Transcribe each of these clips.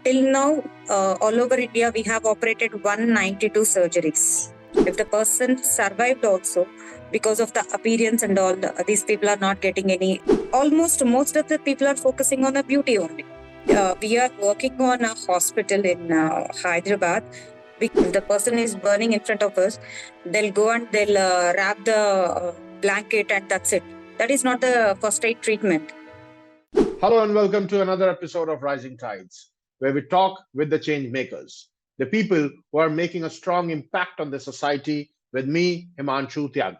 Till now, all over India, we have operated 192 surgeries. If the person survived also, because of the appearance and all, these people are not getting any. Almost most of the people are focusing on the beauty only. We are working on a hospital in Hyderabad. If the person is burning in front of us, they'll go and they'll wrap the blanket and that's it. That is not the first aid treatment. Hello and welcome to another episode of Rising Tides, where we talk with the change makers, the people who are making a strong impact on the society, with me, Himanshu Tyagi.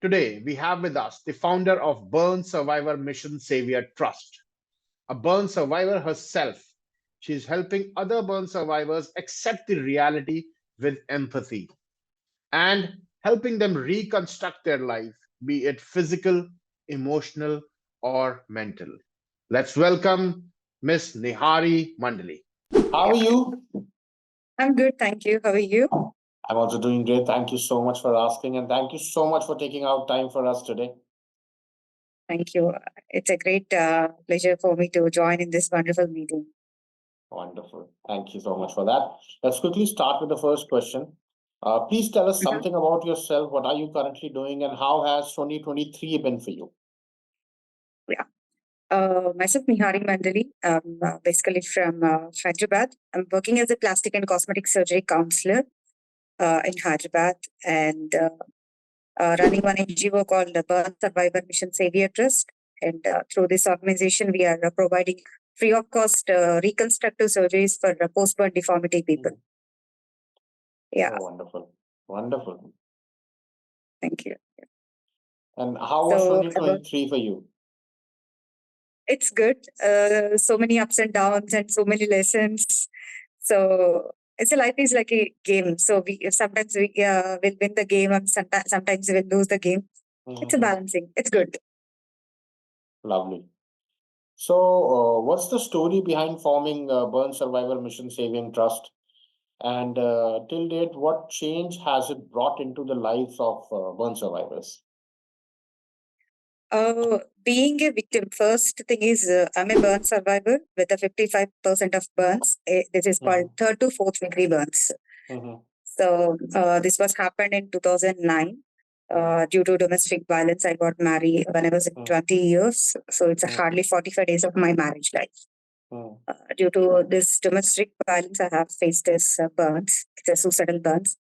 Today, we have with us the founder of Burn Survivor Mission Saviour Trust. A burn survivor herself, she is helping other burn survivors accept the reality with empathy and helping them reconstruct their life, be it physical, emotional, or mental. Let's welcome Miss Neehaari Mandali. How are you? I'm good, thank you. How are you? I'm also doing great. Thank you so much for asking, and thank you so much for taking out time for us today. Thank you. It's a great pleasure for me to join in this wonderful meeting. Wonderful. Thank you so much for that. Let's quickly start with the first question. Please tell us something about yourself. What are you currently doing, and how has 2023 been for you? Myself, Neehaari Mandali. I'm basically from Hyderabad. I'm working as a plastic and cosmetic surgery counselor in Hyderabad and running one NGO called the Burn Survivor Mission Saviour Trust. And through this organization, we are providing free of cost reconstructive surgeries for post-burn deformity people. Yeah. Oh, wonderful. Wonderful. Thank you. And how was 2023 for you? It's good. So many ups and downs and so many lessons. So it's a life is like a game. So we sometimes we will win the game and sometimes we will lose the game. It's a balancing. It's good. Lovely. So what's the story behind forming Burn Survivor Mission Saving Trust? And till date, what change has it brought into the lives of burn survivors? Being a victim, first thing is I'm a burn survivor with a 55% of burns. This is called third to fourth degree burns. So this was happened in 2009. Due to domestic violence, I got married when I was 20 years. So it's hardly 45 days of my marriage life. Due to this domestic violence, I have faced this burns. It's a suicidal burns.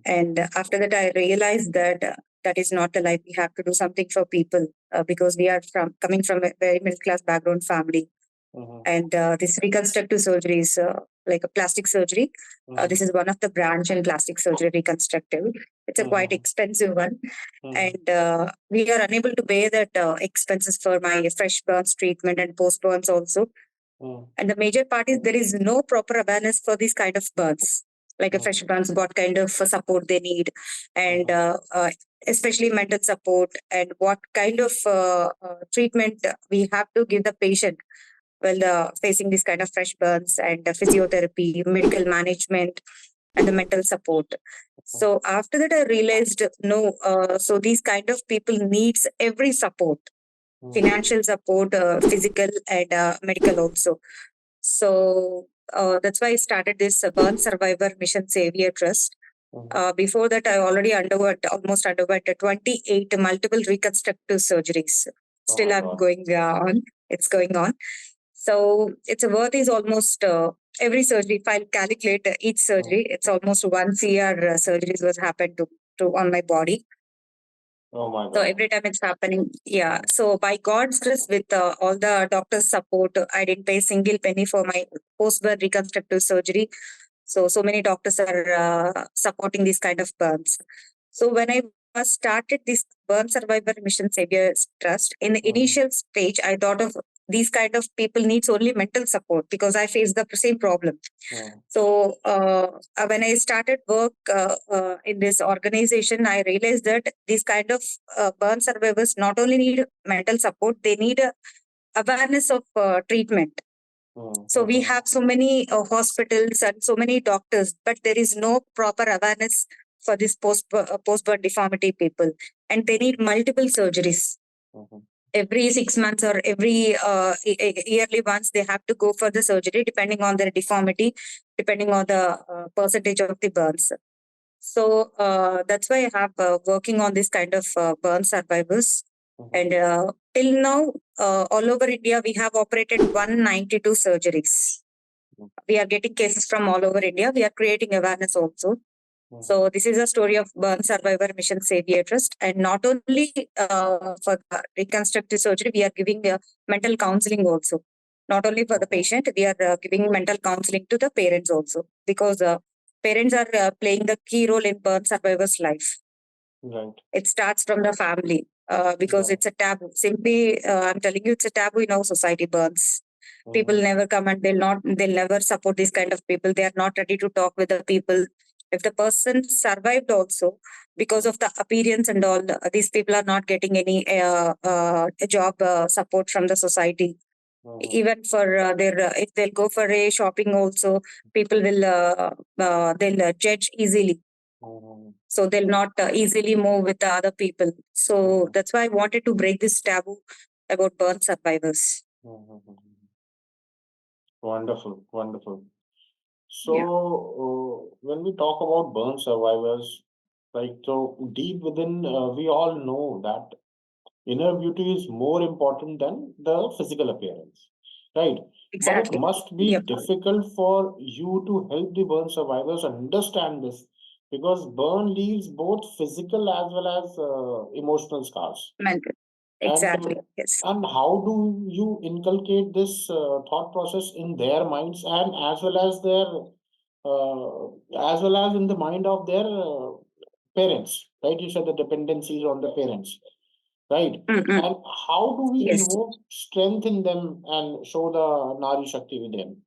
And after that, I realized that that is not the life. We have to do something for people because we are coming from a very middle class background family. And this reconstructive surgery is like a plastic surgery. This is one of the branch in plastic surgery, reconstructive. It's a quite expensive one. And we are unable to pay that expenses for my fresh burns treatment and post burns also. And the major part is there is no proper awareness for these kind of burns, like a fresh burns, what kind of support they need, and especially mental support, and what kind of treatment we have to give the patient while facing this kind of fresh burns, and physiotherapy, medical management, and the mental support. So after that, I realized no. So these kind of people needs every support, financial support, physical and medical also. So that's why I started this Burn Survivor Mission Saviour Trust. Before that, I already almost underwent 28 multiple reconstructive surgeries. Still, I'm going on. It's going on. So its worth is almost every surgery. If I calculate each surgery, it's almost 1 CR surgeries was happened to on my body. Oh my God. So every time it's happening, yeah. So by God's grace, with all the doctors' support, I didn't pay a single penny for my post-burn reconstructive surgery. So many doctors are supporting these kind of burns. So when I first started this Burn Survivor Mission Saviour Trust, in the initial stage, I thought of these kind of people needs only mental support because I face the same problem. So when I started work in this organization, I realized that these kind of burn survivors not only need mental support, they need awareness of treatment. So we have so many hospitals and so many doctors, but there is no proper awareness for this post-burn deformity people, and they need multiple surgeries. every 6 months or every yearly once, they have to go for the surgery depending on their deformity, depending on the percentage of the burns. So that's why I have working on this kind of burn survivors. And till now, all over India, we have operated 192 surgeries. We are getting cases from all over India. We are creating awareness also. So this is a story of Burn Survivor Mission Saviour Trust. And not only for reconstructive surgery, we are giving mental counseling also. Not only for the patient, we are giving mental counseling to the parents also. Because parents are playing the key role in burn survivors' life. Right. It starts from the family because it's a taboo. Simply, I'm telling you, it's a taboo in our society, burns. People never come and they'll never support this kind of people. They are not ready to talk with the people. If the person survived also, because of the appearance and all, these people are not getting any job support from the society. Even for their, if they'll go for a shopping also, people will, they'll judge easily. So they'll not easily move with the other people. So that's why I wanted to break this taboo about burn survivors. Wonderful, wonderful. So when we talk about burn survivors, like, so deep within, we all know that inner beauty is more important than the physical appearance, right? Exactly. But it must be difficult for you to help the burn survivors understand this, because burn leaves both physical as well as emotional scars. Mental. Exactly. Yes. And how do you inculcate this thought process in their minds, and as well as in the mind of their parents, right? You said the dependencies on the parents, right? And how do we invoke strength in them and show the Nari Shakti within?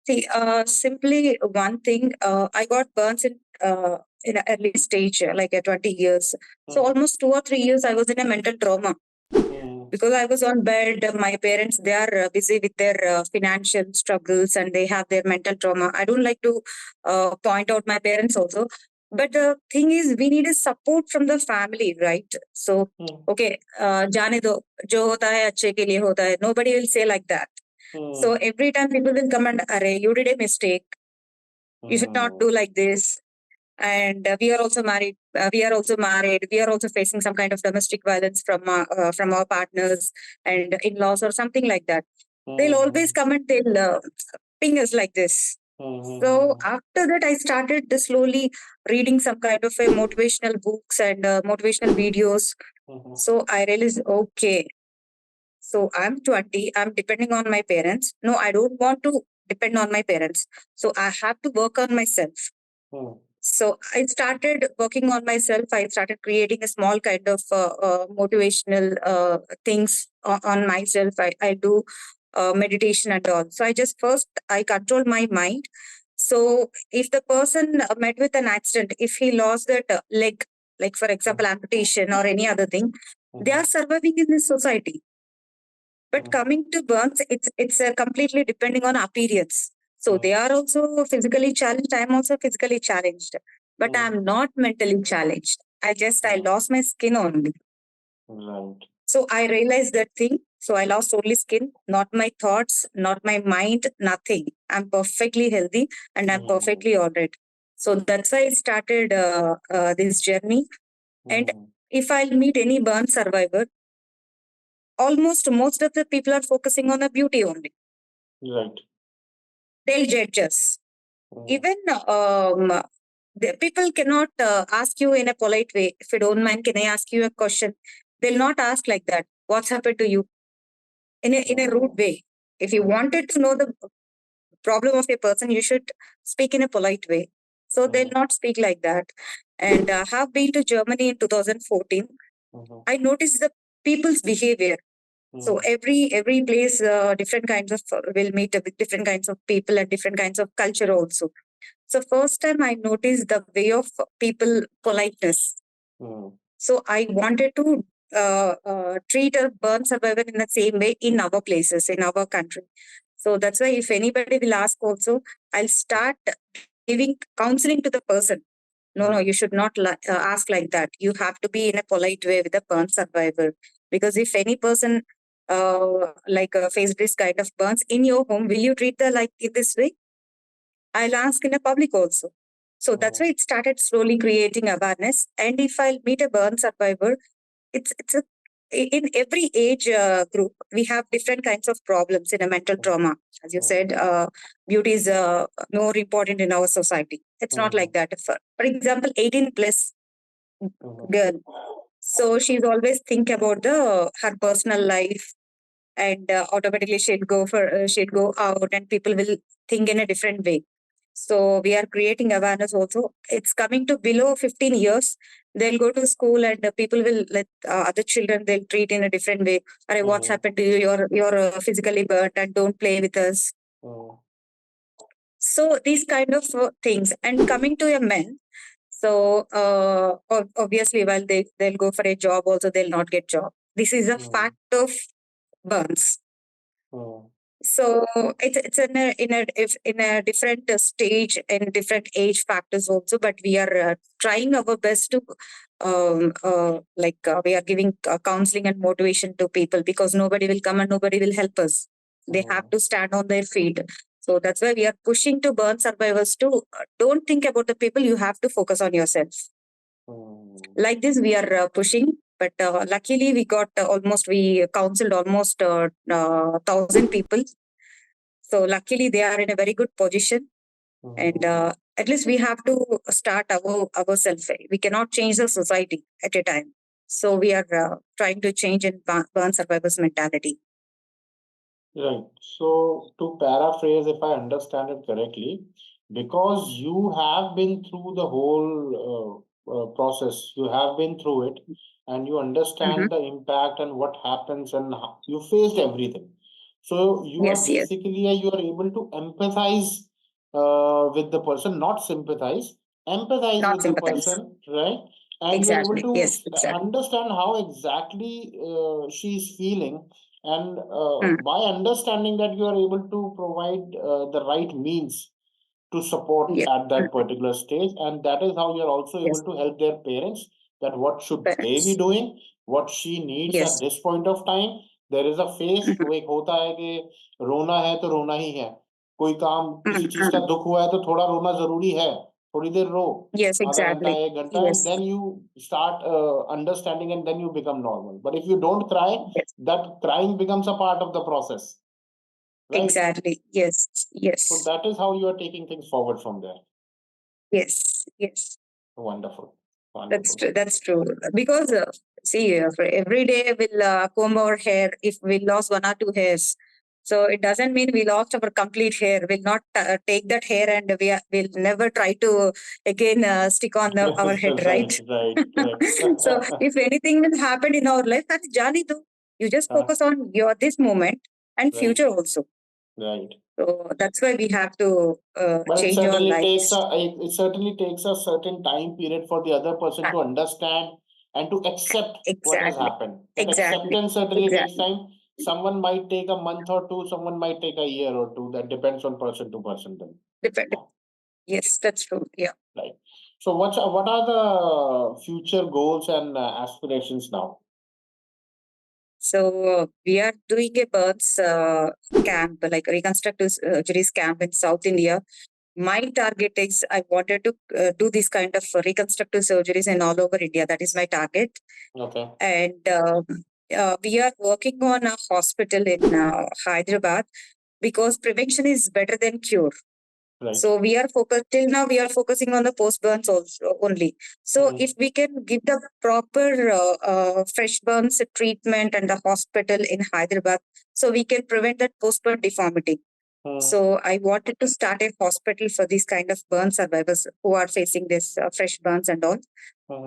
See, simply one thing, I got burns in an early stage, like at 20 years. So almost 2 or 3 years, I was in a mental trauma. Because I was on bed, my parents, they are busy with their financial struggles and they have their mental trauma. I don't like to point out my parents also. But the thing is, we need a support from the family, right? So, okay, jaane do, jo hota hai, achhe ke liye hota hai. Nobody will say like that. So every time people will come and, Arey, you did a mistake. You should not do like this. And we are also married. We are also facing some kind of domestic violence from our partners and in-laws or something like that. They'll always come and they'll ping us like this. So after that, I started slowly reading some kind of motivational books and motivational videos. So I realized, okay, so I'm 20, I'm depending on my parents. No, I don't want to depend on my parents. So I have to work on myself. So I started working on myself. I started creating a small kind of motivational things on myself. I do meditation and all. So I control my mind. So if the person met with an accident, if he lost that leg, like for example, amputation or any other thing, they are surviving in this society. But coming to burns, it's completely depending on appearance. So they are also physically challenged. I'm also physically challenged, but I'm not mentally challenged. I lost my skin only. Right. So I realized that thing. So I lost only skin, not my thoughts, not my mind, nothing. I'm perfectly healthy and I'm perfectly all right. So that's why I started this journey. And if I'll meet any burn survivor, almost most of the people are focusing on the beauty only. Right. They'll judge us. Even the people cannot ask you in a polite way. If you don't mind, can I ask you a question? They'll not ask like that. What's happened to you? In a rude way. If you wanted to know the problem of a person, you should speak in a polite way. So they'll not speak like that. And I have been to Germany in 2014. I noticed the people's behavior. So every place, different kinds of will meet with different kinds of people and different kinds of culture also. So first time I noticed the way of people politeness. So I wanted to treat a burn survivor in the same way in our places, in our country. So that's why if anybody will ask also, I'll start giving counseling to the person. No, you should not ask like that. You have to be in a polite way with a burn survivor, Because if any person face this kind of burns in your home, will you treat the like in this way? I'll ask in a public also. So that's why it started slowly creating awareness. And if I'll meet a burn survivor, it's a in every age group, we have different kinds of problems in a mental trauma. As you said, beauty is more important in our society. It's not like that. For example, 18 plus girl. So she's always think about her personal life, and automatically she'd go out, and people will think in a different way. So we are creating awareness also. It's coming to below 15 years. They'll go to school, and people will let other children, they'll treat in a different way. What's happened to you? You're physically burnt, and don't play with us. So these kind of things. And coming to a men, so obviously, while they'll go for a job also, they'll not get job. This is a fact of burns. So it's in a different stage and different age factors also, but we are trying our best to we are giving counseling and motivation to people, because nobody will come and nobody will help us. They have to stand on their feet. So that's why we are pushing to burn survivors to don't think about the people. You have to focus on yourself. Like this, we are pushing. But luckily, we counseled almost 1,000 people. So luckily, they are in a very good position. And at least we have to start ourselves. We cannot change the society at a time. So we are trying to change in burn survivors' mentality. Right. So to paraphrase, if I understand it correctly, because you have been through the whole process, you have been through it, and you understand the impact and what happens, and you faced everything. So you are basically you are able to empathize with the person, not sympathize, empathize with the person, right? And you're able to understand how exactly she's feeling. And by understanding that, you are able to provide the right means to support at that particular stage. And that is how you're also able to help their parents, that what should they be doing, what she needs at this point of time. There is a phase, वो एक होता है कि रोना है तो रोना ही है, कोई काम किसी चीज का दुख हुआ है तो थोड़ा रोना जरूरी है, थोड़ी देर रो, आधा घंटा एक घंटा, and then you start understanding, and then you become normal. But if you don't cry, that crying becomes a part of the process. Right? Exactly. Yes. So that is how you are taking things forward from there. Yes. Wonderful. That's true. Because for every day we'll comb our hair if we lost 1 or 2 hairs. So it doesn't mean we lost our complete hair. We'll not take that hair, and we'll never try to again stick on our head, right? So if anything will happen in our life, that's jani do. You just focus on this moment and future also. Right. So that's why we have to change our lives. It certainly takes a certain time period for the other person to understand and to accept what has happened. That acceptance certainly takes time. Someone might take a month or two, someone might take a year or two. That depends on person to person then. Yes, that's true. Yeah. Right. So what are the future goals and aspirations now? So we are doing a burns camp, like reconstructive surgeries camp in South India. My target is I wanted to do this kind of reconstructive surgeries in all over India. That is my target. Okay. And we are working on a hospital in Hyderabad, because prevention is better than cure. Right. So we are focusing on the post burns also only. So if we can give the proper fresh burns treatment and the hospital in Hyderabad, so we can prevent that post burn deformity. So I wanted to start a hospital for these kind of burn survivors who are facing this fresh burns and all.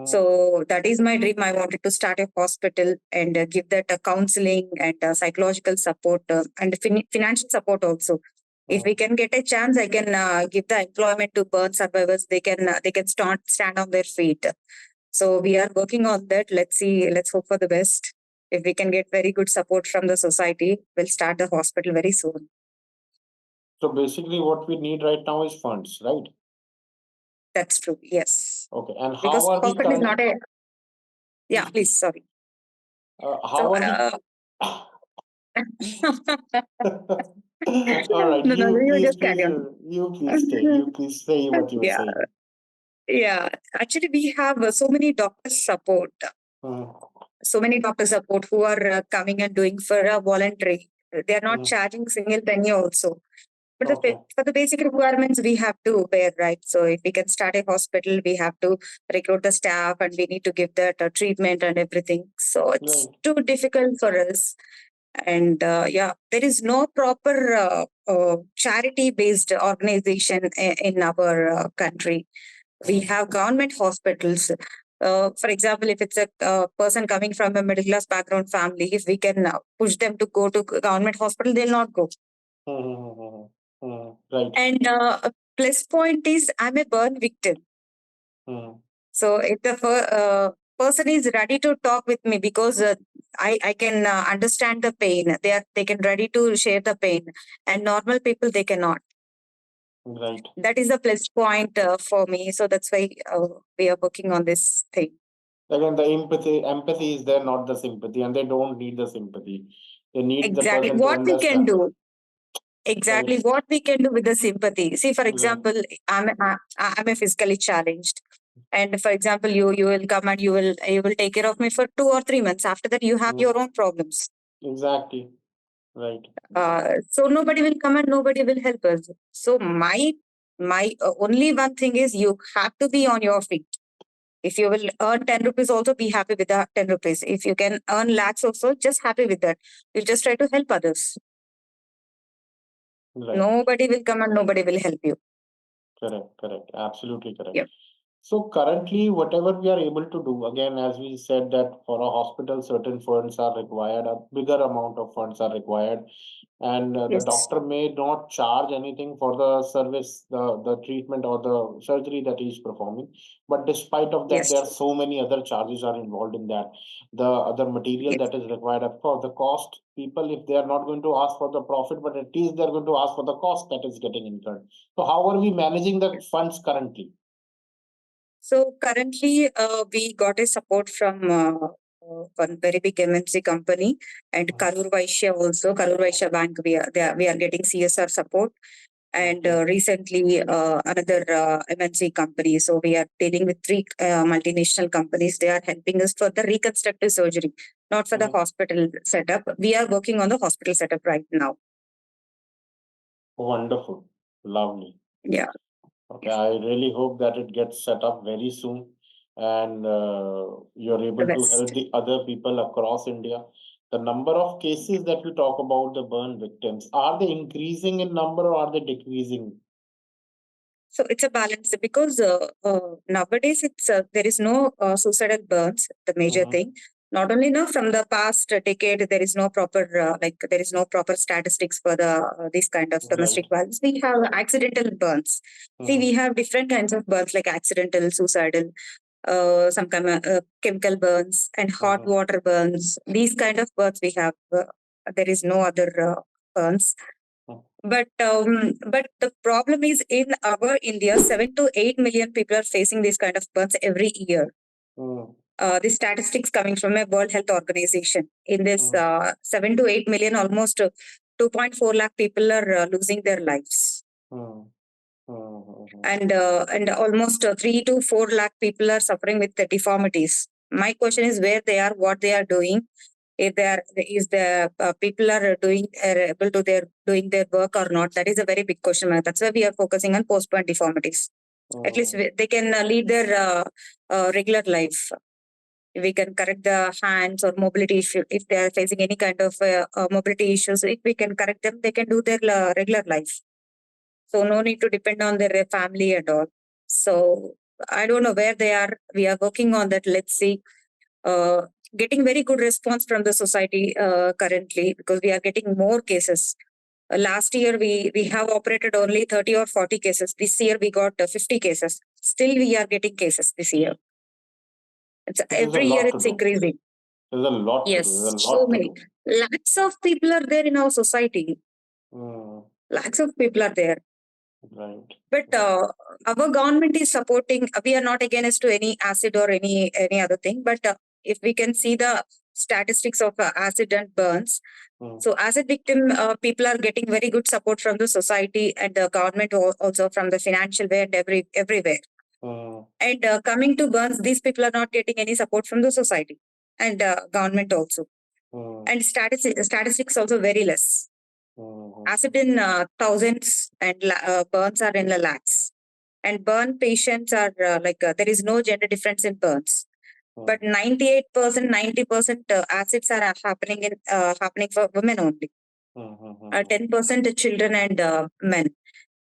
So that is my dream. I wanted to start a hospital and give that counseling and psychological support and financial support also. If we can get a chance, I can give the employment to burn survivors. They can stand on their feet. So we are working on that. Let's see. Let's hope for the best. If we can get very good support from the society, we'll start the hospital very soon. So basically, what we need right now is funds, right? That's true. Yes. Okay. And how because are we hospital is not a. Yeah. Please. Sorry. How are All right, No, no, you just carry on. you please stay. You please say what you were Yeah, saying. yeah. Actually, we have so many doctors support. So many doctors support who are coming and doing for a voluntary. They are not charging single penny also. But for the basic requirements, we have to bear, right? So if we can start a hospital, we have to recruit the staff and we need to give that treatment and everything. So it's too difficult for us. And yeah, there is no proper charity-based organization in our country. We have government hospitals. For example, if it's a person coming from a middle class background family, if we can push them to go to government hospital, they'll not go. Right. And a plus point is I'm a burn victim. So if the person is ready to talk with me because I can understand the pain, they can ready to share the pain, and normal people they cannot. Right. That is a plus point for me. So that's why we are working on this thing. Again, the empathy is there, not the sympathy, and they don't need the sympathy. They need exactly the person what to we can understand. do. Exactly Right. what we can do with the sympathy. See, for example, I'm a physically challenged, and for example, you will come and you will take care of me for 2 or 3 months. After that, you have your own problems. Exactly. Right. So nobody will come and nobody will help us. So my only one thing is you have to be on your feet. If you will earn 10 rupees, also be happy with that 10 rupees. If you can earn lakhs also, just happy with that. You just try to help others. Right. Nobody will come and nobody will help you. Correct. Absolutely correct. Yep. So currently, whatever we are able to do, again, as we said that for a hospital, certain funds are required, a bigger amount of funds are required, and the Yes. doctor may not charge anything for the service, the treatment or the surgery that he is performing. But despite of that, Yes. there are so many other charges are involved in that. The other material Yes. that is required, of course, the cost. People, if they are not going to ask for the profit, but at least they are going to ask for the cost that is getting incurred. So how are we managing the funds currently? So currently, we got a support from one very big MNC company and Karur Vaishya also. Karur Vaishya Bank, we are getting CSR support. And recently, another MNC company. So we are dealing with 3 multinational companies. They are helping us for the reconstructive surgery, not for the hospital setup. We are working on the hospital setup right now. Wonderful. Lovely. Yeah. Okay, I really hope that it gets set up very soon and you're able to help the other people across India. The number of cases that we talk about, the burn victims, are they increasing in number or are they decreasing? So it's a balance because nowadays there is no suicidal burns, the major thing. Not only now, from the past decade, there is no proper there is no proper statistics for the this kind of domestic violence. We have accidental burns. See, we have different kinds of burns like accidental, suicidal, some kind of chemical burns and hot water burns. These kind of burns we have. There is no other burns. But the problem is in our India, 7 to 8 million people are facing these kind of burns every year. The statistics coming from a World Health Organization. In this 7 to 8 million, almost 2.4 lakh people are losing their lives. And almost 3 to 4 lakh people are suffering with the deformities. My question is where they are, what they are doing. If the people are able to doing their work or not, that is a very big question mark. That's why we are focusing on postponed deformities. At least they can lead their regular life. We can correct the hands or mobility issue. If they are facing any kind of mobility issues, if we can correct them, they can do their regular life. So no need to depend on their family at all. So I don't know where they are. We are working on that. Let's see. Getting very good response from the society currently because we are getting more cases. Last year, we have operated only 30 or 40 cases. This year, we got 50 cases. Still, we are getting cases this year. Every year, it's increasing. There's a lot to do. Yes, There's a lot so to many. do. Lakhs of people are there in our society. Lakhs of people are there. Right. But our government is supporting. We are not against to any acid or any other thing. But if we can see the statistics of acid and burns. So acid victim people are getting very good support from the society and the government, also from the financial way and everywhere. And coming to burns, these people are not getting any support from the society and government also. And statistics also very less. Acid in thousands and burns are in the lakhs. And burn patients are there is no gender difference in burns. But 98%, 90% acids are happening for women only. 10% children and men.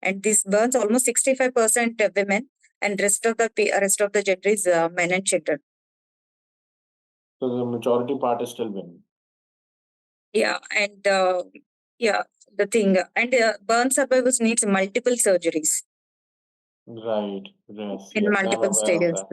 And this burns almost 65% women, and rest of the gender is men and children. So the majority part is still women. Yeah, and the thing, and burn survivors needs multiple surgeries. Right. Yes. In multiple stages.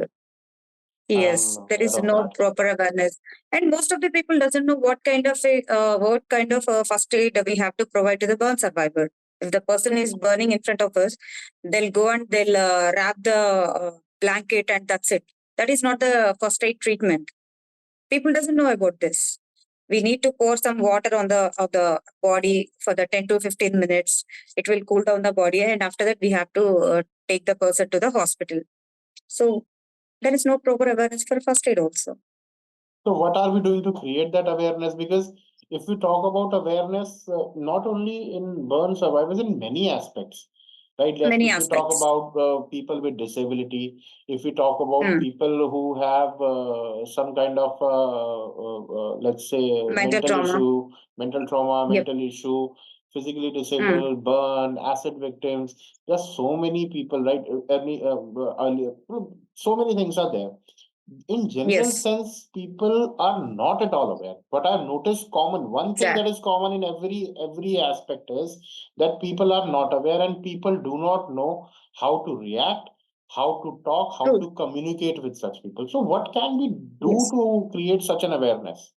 Yes, there is no proper awareness, and most of the people doesn't know what kind of a first aid we have to provide to the burn survivor. If the person is burning in front of us, they'll go and they'll wrap the blanket and that's it. That is not the first aid treatment. People doesn't know about this. We need to pour some water on the body for the 10 to 15 minutes. It will cool down the body, and after that we have to take the person to the hospital. So there is no proper awareness for first aid also. So what are we doing to create that awareness? Because if we talk about awareness, not only in burn survivors, in many aspects, right? Like Many if aspects. we talk about people with disability, if we talk about people who have some kind of, let's say, mental trauma, mental issue, physically disabled, burn, acid victims, there's so many people, right? So many things are there. In general sense, people are not at all aware. But I've noticed one thing that is common in every aspect is that people are not aware, and people do not know how to react, how to talk, how to communicate with such people. So what can we do to create such an awareness?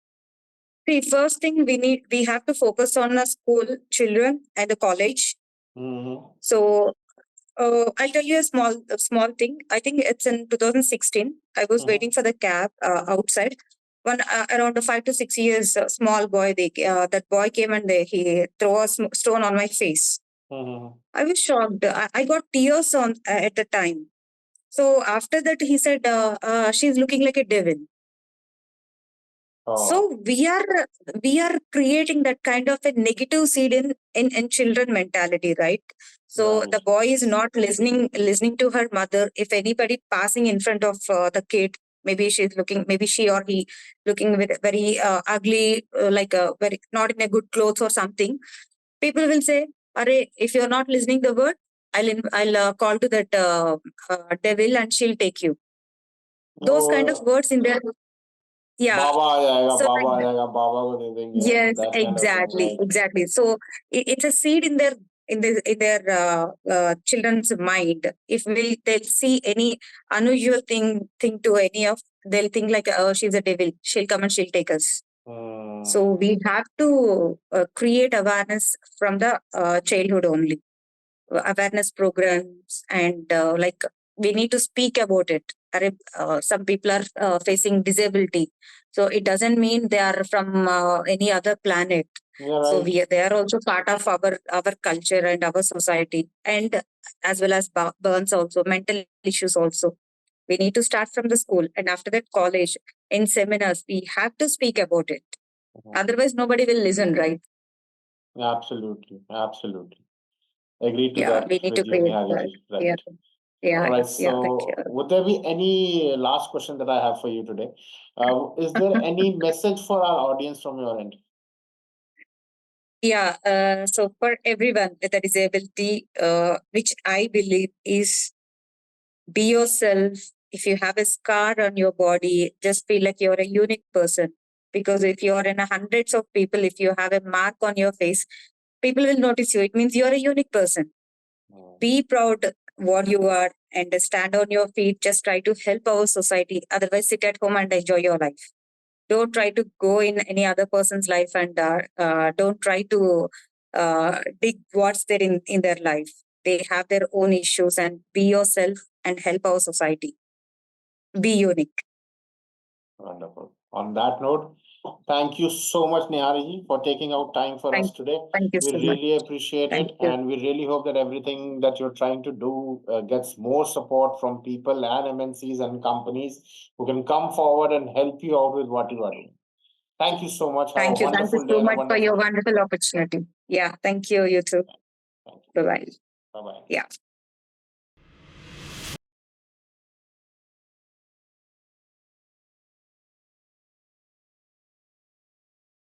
The first thing we have to focus on the school children and the college. So I'll tell you a small thing. I think it's in 2016. I was waiting for the cab outside. Around 5 to 6 years, small boy. That boy came and he threw a stone on my face. I was shocked. I got tears on at the time. So after that, he said, "She's looking like a devil." So we are creating that kind of a negative seed in children mentality, right? So the boy is not listening to her mother. If anybody passing in front of the kid, maybe she or he looking with very ugly, like a very not in a good clothes or something, people will say, "Arey, if you're not listening the word, I'll call to that devil and she'll take you." Those kind of words in there. Yeah. Baba So Baba yes, exactly. So it's a seed in their children's mind. If they'll see any unusual thing to any of, they'll think like, "Oh, she's a devil. She'll come and she'll take us." So we have to create awareness from the childhood only. Awareness programs, and we need to speak about it. Some people are facing disability, so it doesn't mean they are from any other planet. So they are also part of our culture and our society, and as well as burns also, mental issues also. We need to start from the school, and after that college, in seminars we have to speak about it. Otherwise nobody will listen, right? Absolutely. Agree to Yeah, that we need with to you, create Neehaari. that. Right. Yeah. All right. Yeah, thank you. So, would there be any last question that I have for you today? Is there any message for our audience from your end? Yeah. So for everyone with a disability, which I believe is be yourself. If you have a scar on your body, just feel like you're a unique person. Because if you're in hundreds of people, if you have a mark on your face, people will notice you. It means you're a unique person. Be proud what you are and stand on your feet. Just try to help our society. Otherwise, sit at home and enjoy your life. Don't try to go in any other person's life, and don't try to dig what's there in their life. They have their own issues, and be yourself and help our society. Be unique. Wonderful. On that note, Thank you so much, Neehaari, for taking out time for us today. Thank you We so much. really appreciate Thank it, you. and we really hope that everything that you're trying to do gets more support from people and MNCs and companies who can come forward and help you out with what you are doing. Thank you so much. Have Thank a you. Thank wonderful you day so and a much for your wonderful. wonderful opportunity. Yeah. Thank you. You too. Thank you. Bye-bye. Bye-bye. Yeah.